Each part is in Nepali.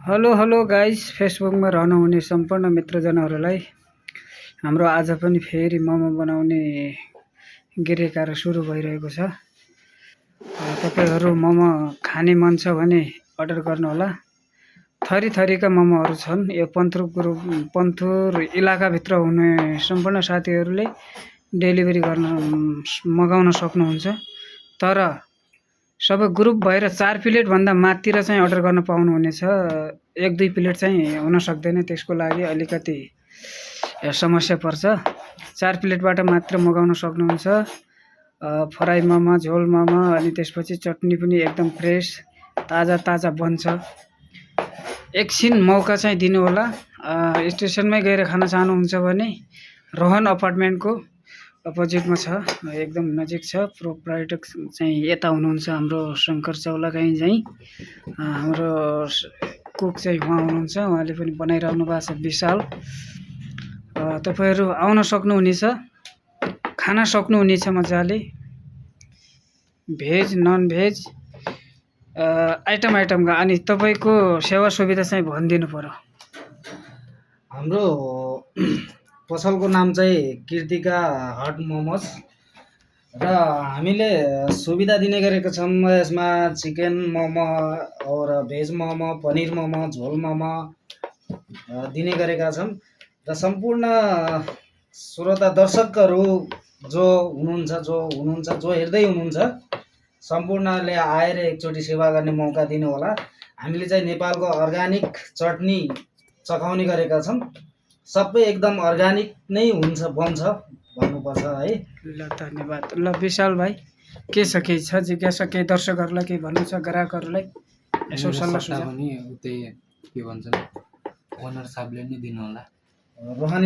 हेलो हेलो गाइस, फेसबुकमा रहनुहुने सम्पूर्ण मित्रजनहरूलाई हाम्रो आज पनि फेरि मोमो बनाउने गिरेकारो सुरु भइरहेको छ। तपाईहरु मोमो खाने मन छ भने अर्डर गर्नुहोला। थरी थरीका मोमोहरू छन्। यो पन्थुर इलाकाभित्र हुने सम्पूर्ण साथीहरूले डेलिभरी गर्न मगाउन सक्नुहुन्छ। तर सबै ग्रुप भएर 4 प्लेट भन्दा माथितिर चाहिँ अर्डर गर्न पाउनुहुनेछ। 1-2 प्लेट चाहिँ हुन सक्दैन, त्यसको लागि अलिकति समस्या पर्छ। 4 प्लेटबाट मात्र मगाउन सक्नुहुन्छ। फ्राई मोमो, झोल मोमो, अनि त्यसपछि चटनी पनि एकदम फ्रेस ताजा बन्छ। एकछिन मौका चाहिँ दिनु होला। स्टेसनमै गएर खान चाहनुहुन्छ भने रोहन अपार्टमेन्टको अपोजिटमा छ, एकदम नजिक छ। प्रोप्राइटर चाहिँ यता हुनुहुन्छ हाम्रो शङ्कर चौलागाई चाहिँ। हाम्रो कुक चाहिँ उहाँ हुनुहुन्छ, उहाँले पनि बनाइरहनु भएको छ विशाल। तपाईहरु आउन सक्नुहुनेछ, खान सक्नुहुनेछ मजाले। भेज नन भेज आइटमका। अनि तपाईको सेवा सुविधा चाहिँ भनिदिनु पर्यो। हाम्रो पसलको नाम चाहिँ कृतिका हट मोमोज र हामीले सुविधा दिने गरेका छौँ। यसमा चिकन मोमो और भेज मोमो, पनिर मोमो, झोल मोमो दिने गरेका छौँ। र सम्पूर्ण श्रोता दर्शकहरू जो हुनुहुन्छ, जो हेर्दै हुनुहुन्छ, सम्पूर्णले आएर एकचोटि सेवा गर्ने मौका दिनु होला। हामीले चाहिँ नेपालको अर्गानिक चटनी चखाउने गरेका छौँ। सबै एकदम अर्गानिक नै बन्छ भन्नुपर्छ है। ल धन्यवाद। ल विशाल भाइ, के छ जिज्ञासा, केही दर्शकहरूलाई केही भन्नु छ, ग्राहकहरूलाई यसो सल्लाह सुझाव पनि उतै के भन्छन् ओनर साहबले नै दिनु होला। रोहन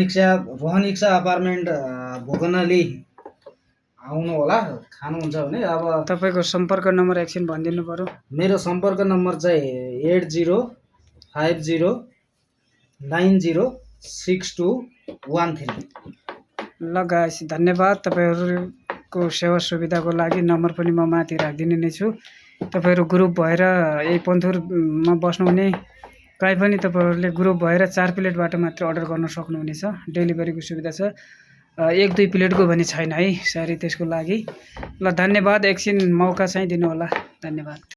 इक्सा अपार्टमेन्ट भोकनाली आउनु होला खानुहुन्छ भने। अब तपाईको सम्पर्क नम्बर एकछिन भनिदिनु पर्यो। मेरो सम्पर्क नम्बर चाहिँ 8050906213। ल गाइस, धन्यवाद। तपाईहरुको सेवा सुविधाको लागि नम्बर पनि म माथि राखिदिने नै छु। तपाईहरु ग्रुप भएर यही पन्थुरमा बस्नुहुने कहीँ पनि तपाईहरुले ग्रुप भएर 4 प्लेटबाट मात्र अर्डर गर्न सक्नुहुनेछ। डेलिभरीको सुविधा छ। 1-2 प्लेटको भने छैन है, सरी त्यसको लागि। ल धन्यवाद। एकछिन मौका चाहिँ दिनु होला। धन्यवाद।